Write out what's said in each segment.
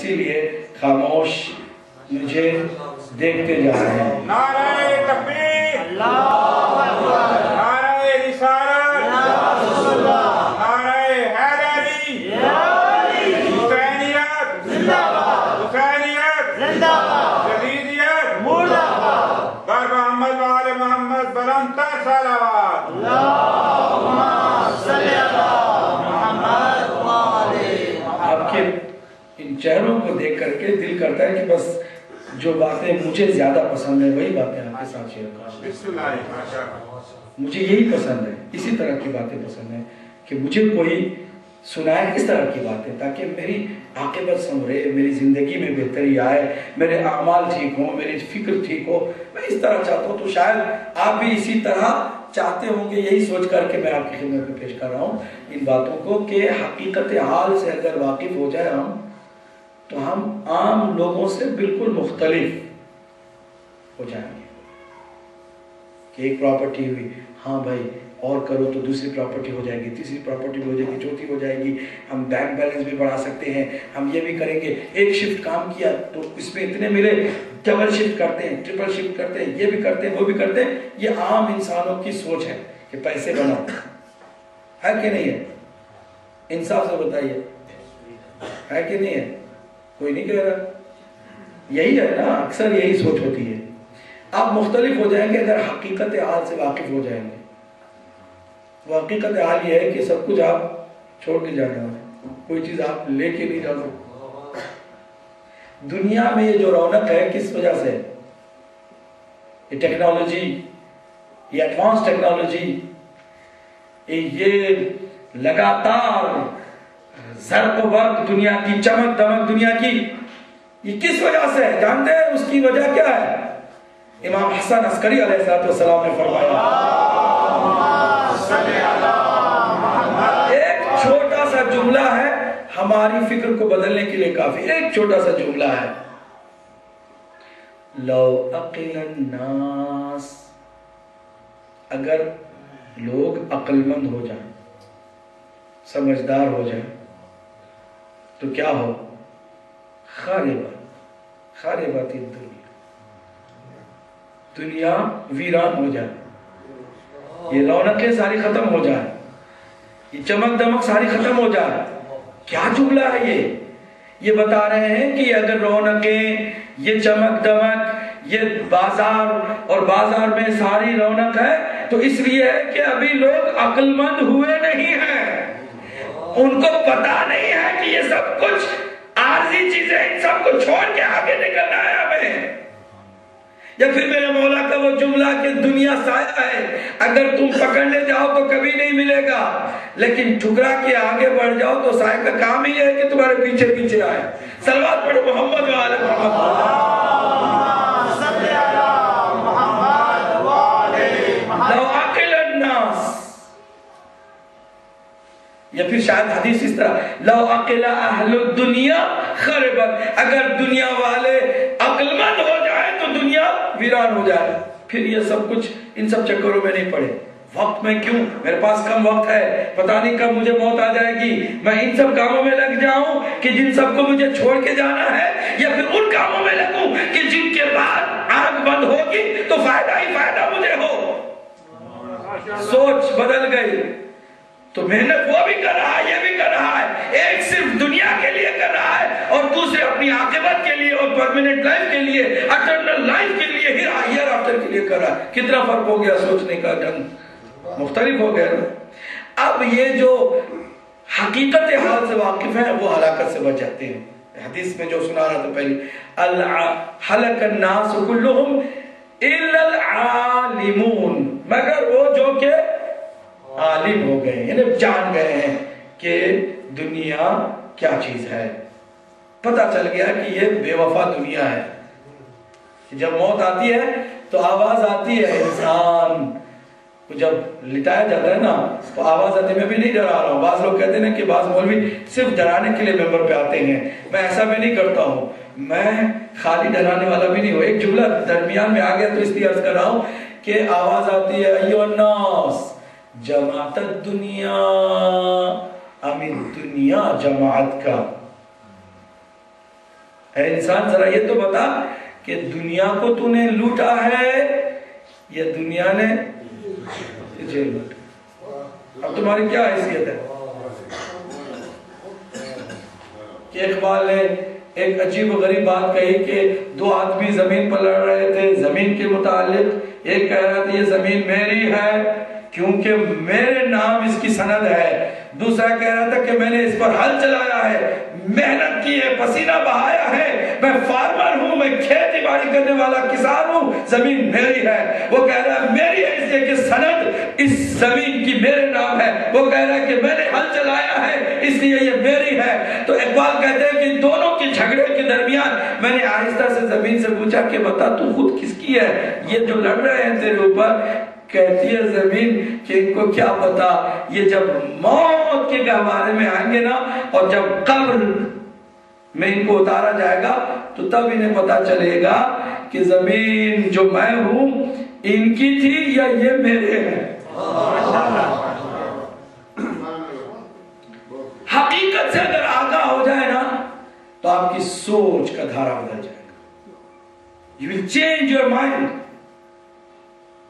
اسی لیے خاموش مجھے دیکھتے جا رہے ہیں. نعرہ تکبیر، اللہ اکبر، نعرہ رسالت، نعرہ حیدری، حسینیت زندہ باد، حسینیت زندہ باد، یزیدیت مردہ باد، بر محمد و آل محمد بلندتر صلوات. اللہم صلی علی محمد و آل محمد. آپ کے ان چہروں کو دیکھ کر کے دل کرتا ہے کہ بس جو باتیں مجھے زیادہ پسند ہیں وہی باتیں آپ کے ساتھ شیئر کروں. بسم اللہ ماشاء اللہ. مجھے یہی پسند ہے، اسی طرح کی باتیں پسند ہیں کہ مجھے کوئی سنائے اس طرح کی باتیں، تاکہ میری عاقبت سنورے، میری زندگی میں بہتری آئے، میرے اعمال ٹھیک ہوں، میری فکر ٹھیک ہو. میں اس طرح چاہتا ہوں. تو شاید آپ بھی اسی طرح چاہتے ہوں گے. یہی سوچ کر کے میں آپ کی خدمت میں پیش کر رہا ہوں ان باتوں کو کہ حقیقت حال سے اگر واقف ہو جائے ہم، تو ہم عام لوگوں سے بالکل مختلف ہو جائیں گے. کہ ایک پراپرٹی ہوئی، ہاں بھائی اور کرو تو دوسری پراپرٹی ہو جائے گی، تیسری پراپرٹی ہو جائے گی، چوتھی ہو جائے گی. ہم بینک بیلنس بھی بڑھا سکتے ہیں، ہم یہ بھی کریں گے. ایک شفٹ کام کیا تو اس میں اتنے ملے، ڈبل شفٹ کرتے ہیں، ٹرپل شفٹ کرتے ہیں، یہ بھی کرتے ہیں، وہ بھی کرتے ہیں. یہ عام انسانوں کی سوچ ہے کہ پیسے بناؤ. ہے کہ نہیں ہے؟ انصاف سے بتائیے، ہے کہ نہیں ہے؟ کوئی نہیں کہہ رہا. یہی ہے نا، اکثر یہی سوچ ہوتی ہے. آپ مختلف ہو جائیں گے اگر حقیقت حال سے واقف ہو جائیں گے. وہ حقیقت حال یہ ہے کہ سب کچھ آپ چھوڑ کے جانے والے، کوئی چیز آپ لے کے نہیں جا سکتے. دنیا میں یہ جو رونق ہے کس وجہ سے؟ یہ ٹیکنالوجی، یہ ایڈوانس ٹیکنالوجی، یہ لگاتار زرق و برق دنیا کی، چمک دمک دنیا کی، یہ کس وجہ سے ہے؟ جانتے ہیں اس کی وجہ کیا ہے؟ امام حسن عسکری علیہ السلام نے فرمایا، ایک چھوٹا سا جملہ ہے ہماری فکر کو بدلنے کے لیے کافی. ایک چھوٹا سا جملہ ہے، لو عقل الناس، اگر لوگ عقل مند ہو جائیں، سمجھدار ہو جائیں، تو کیا ہو؟ خاربت الدنیا، دنیا ویران ہو جائے، یہ رونقیں ساری ختم ہو جائے، یہ چمک دمک ساری ختم ہو جائے. کیا جملہ ہے یہ بتا رہے ہیں کہ اگر رونقیں، یہ چمک دمک، یہ بازار، اور بازار میں ساری رونق ہے تو اس لیے ہے کہ ابھی لوگ عقل مند ہوئے نہیں ہیں. ان کو پتا نہیں ہے کہ یہ سب کچھ عارضی چیزیں، ان سب کو چھوڑ کے آگے نکلنا ہے ہمیں. یا پھر میرے مولا کا وہ جملہ کہ دنیا سایہ ہے، اگر تم پکڑنے جاؤ تو کبھی نہیں ملے گا، لیکن ٹھکرا کے آگے بڑھ جاؤ تو سایہ کا کام ہی ہے کہ تمہارے پیچھے پیچھے آئے. صلوات پڑھو محمد و آل محمد. لو عقل الناس، یا پھر شاید حدیث اس طرح، لو عقل اہل الدنیا خربت، اگر دنیا والے عقل مند ہو جائے تو دنیا ویران ہو جائے. پھر یہ سب کچھ ان سب چکروں میں نہیں پڑے. وقت میں کیوں؟ میرے پاس کم وقت ہے، پتہ نہیں کب مجھے موت آ جائے گی، میں ان سب کاموں میں لگ جاؤں کہ جن سب کو مجھے چھوڑ کے جانا ہے، یا پھر ان کاموں میں لگوں کہ جن کے بعد آنکھ بند ہوگی تو فائدہ ہی فائدہ مجھے ہو. سوچ بدل گئی. تو محنت وہ بھی کر رہا ہے، یہ بھی کر رہا ہے. ایک صرف دنیا کے لیے کر رہا ہے اور دوسرے اپنی عاقبت کے لیے اور پرماننٹ لائف کے لیے، اٹرنل لائف کے لیے، ہیئر آفٹر کے لیے کر رہا ہے. کتنا فرق ہو گیا، سوچنے کا ڈھنگ مختلف ہو گیا. اب یہ جو حقیقت حال سے واقف ہیں وہ ہلاکت سے بچ جاتے ہیں. حدیث میں جو سنا رہا تھا پہلے، ہلک الناس کلہم الا العالمون، مگر وہ جو کہ عالم ہو گئے، یعنی جان گئے ہیں کہ دنیا کیا چیز ہے. پتہ چل گیا کہ یہ بے وفا دنیا ہے. جب موت آتی ہے تو آواز آتی ہے، انسان کو جب لٹایا جاتا ہے نا تو آواز آتی ہے. میں بھی نہیں ڈرا رہا ہوں. بعض لوگ کہتے ہیں کہ بعض مولوی صرف ڈرانے کے لیے ممبر پہ آتے ہیں. میں ایسا بھی نہیں کرتا ہوں، میں خالی ڈرانے والا بھی نہیں ہوں. ایک جملہ درمیان میں آ گیا تو اس لیے عرض کر رہا ہوں کہ آواز آتی ہے، ایھا الناس جماعت الدنیا ام الدنیا جماعت کا. اے انسان ذرا یہ تو بتا کہ دنیا کو تو نے لوٹا ہے یا دنیا نے تجھے لوٹا؟ اب تمہاری کیا حیثیت ہے؟ کہ اقبال نے ایک عجیب و غریب بات کہی کہ دو آدمی زمین پر لڑ رہے تھے زمین کے متعلق. ایک کہہ رہا تھا یہ زمین میری ہے کیونکہ میرے نام اس کی سند ہے. دوسرا کہہ رہا تھا کہ میں نے اس پر ہل چلایا ہے, محنت کی ہے, پسینہ بہایا ہے, میں فارمر ہوں, میں کھیتی باڑی کرنے والا کسان ہوں, زمین میری ہے. وہ کہہ رہا ہے میری ہے اس لیے کہ سند اس زمین کی میرے نام ہے. وہ کہہ رہا ہے کہ میں نے ہل چلایا ہے اس لیے یہ میری ہے. تو اقبال کہتے ہیں کہ دونوں کے جھگڑے کے درمیان میں نے آہستہ سے زمین سے پوچھا کہ بتا تو خود کس کی ہے؟ یہ جو لڑ رہے ہیں تیرے اوپر. کہتی ہے زمین کہ ان کو کیا پتا, یہ جب موت کے گہوارے میں آئیں گے نا اور جب قبر میں ان کو اتارا جائے گا تو تب انہیں پتا چلے گا کہ زمین جو میں ہوں ان کی تھی یا یہ میرے ہیں. حقیقت سے اگر آگاہ ہو جائے نا تو آپ کی سوچ کا دھارا بدل جائے گا. You will change your mind.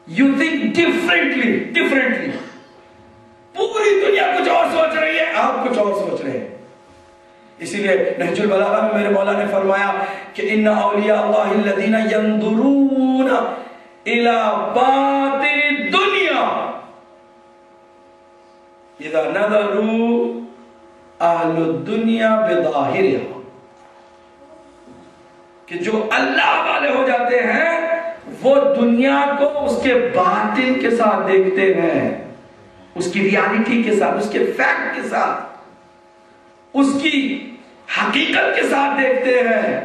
You think differently. پوری دنیا کچھ اور سوچ رہی ہے, آپ کچھ اور سوچ رہے ہیں. اسی لیے نہج البلاغہ میں میرے مولا نے فرمایا کہ ان اولیاء اللہ الذین ينظرون الى باطن الدنیا اذا نظروا اہل الدنیا بظاہرها, کہ جو اللہ والے ہو جاتے ہیں وہ دنیا کو اس کے باطن کے ساتھ دیکھتے ہیں, اس کی ریالٹی کے ساتھ, اس کے فیکٹ کے ساتھ, اس کی حقیقت کے ساتھ دیکھتے ہیں,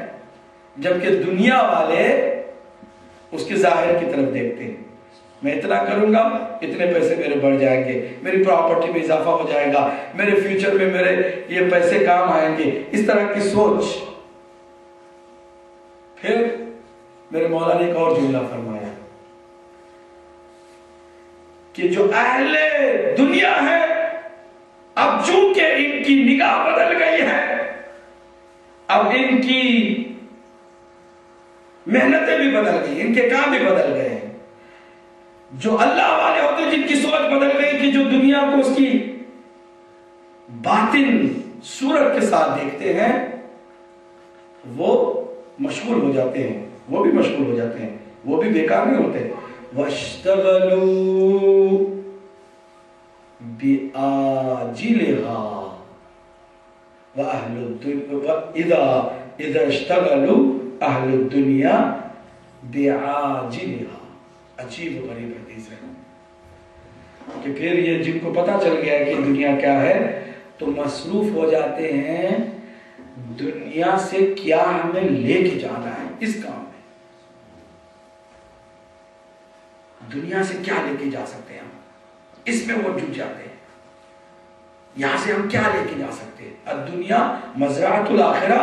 جبکہ دنیا والے اس کے ظاہر کی طرف دیکھتے ہیں. میں اتنا کروں گا اتنے پیسے میرے بڑھ جائیں گے, میری پراپرٹی میں اضافہ ہو جائے گا, میرے فیوچر میں میرے یہ پیسے کام آئیں گے, اس طرح کی سوچ. پھر میرے مولا نے ایک اور جملہ فرمایا کہ جو اہل دنیا ہے اب چونکہ ان کی نگاہ بدل گئی ہے, اب ان کی محنتیں بھی بدل گئی, ان کے کام بھی بدل گئے ہیں. جو اللہ والے ہوتے ہیں جن کی سوچ بدل گئی کہ جو دنیا کو اس کی باطن صورت کے ساتھ دیکھتے ہیں وہ مشغول ہو جاتے ہیں, وہ بھی مشغول ہو جاتے ہیں, وہ بھی بیکار نہیں ہوتے. وَاشْتَغَلُوا بِآجِلِهَا وَأَهْلُ الدُّنْيَا اِذَا اشْتَغَلُوا أَهْلُ الدُّنْيَا بِعَاجِلِهَا. عجیب و غریب حدیث ہے کہ پھر یہ جن کو پتا چل گیا کہ دنیا کیا ہے تو مصروف ہو جاتے ہیں دنیا سے کیا ہمیں لے کے جانا ہے اس کام میں, دنیا سے کیا لے کے جا سکتے ہیں ہم, اس میں وہ جٹ جاتے ہیں. یہاں سے ہم کیا لے کے جا سکتے ہیں؟ الدنیا مزرعۃ الاخرہ,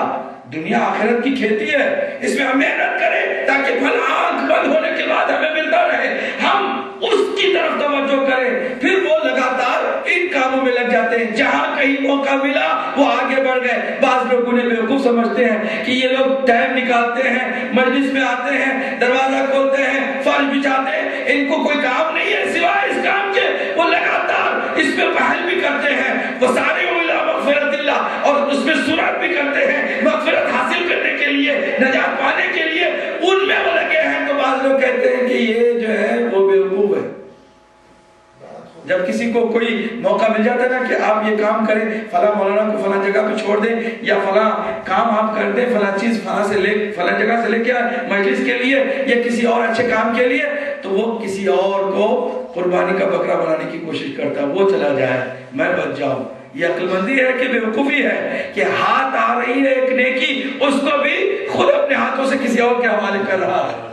دنیا آخرت کی کھیتی ہے, اس میں ہم محنت کریں تاکہ پھل آنکھ بند ہونے کے بعد ہمیں ملتا رہے, ہم اس کی طرف توجہ کریں. پھر وہ لگاتار ان کاموں میں لگ جاتے ہیں, جہاں کہیں موقع ملا وہ آگے بڑھ گئے. بعض لوگ انہیں بیوقوف سمجھتے ہیں کہ یہ لوگ ٹائم نکالتے ہیں, مجلس میں آتے ہیں, دروازہ کھولتے ہیں, فرش بچھاتے ہیں, ان کو کوئی کام نہیں ہے سوائے اس کام کے, وہ لگاتار اس میں پہل بھی کرتے ہیں. وہ سارے مغفرت اللہ, اور اس میں سرعت بھی کرتے ہیں مغفرت حاصل کرنے کے لیے, نجات پانے کے لیے, ان میں وہ لگے ہیں. تو بعض لوگ کہتے ہیں کہ یہ جو ہے وہ بیوقوف ہے. جب کسی کو کوئی موقع مل جاتا ہے نا کہ آپ یہ کام کریں, فلاں مولانا کو فلاں جگہ پہ چھوڑ دیں, یا فلاں کام آپ کر دیں, فلاں چیز فلاں جگہ سے لے کے مجلس کے لیے یا کسی اور اچھے کام کے لیے, تو وہ کسی اور کو قربانی کا بکرا بنانے کی کوشش کرتا ہے, وہ چلا جائے میں بچ جاؤں. یہ عقل مندی ہے کہ بیوقوفی ہے کہ ہاتھ آ رہی ہے ایک نیکی, اس کو بھی خود اپنے ہاتھوں سے کسی اور کے حوالے کر رہا ہے.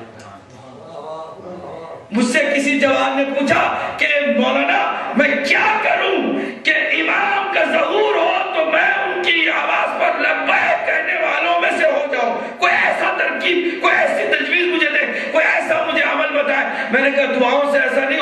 مجھ سے کسی جوان نے پوچھا کہ مولانا میں کیا کروں کہ امام کا ظہور ہو تو میں ان کی آواز پر لبیک کہنے والوں میں سے ہو جاؤں, کوئی ایسا ترکیب, کوئی ایسی تجویز مجھے دے, کوئی ایسا مجھے عمل بتائے. میں نے کہا دعاؤں سے ایسا نہیں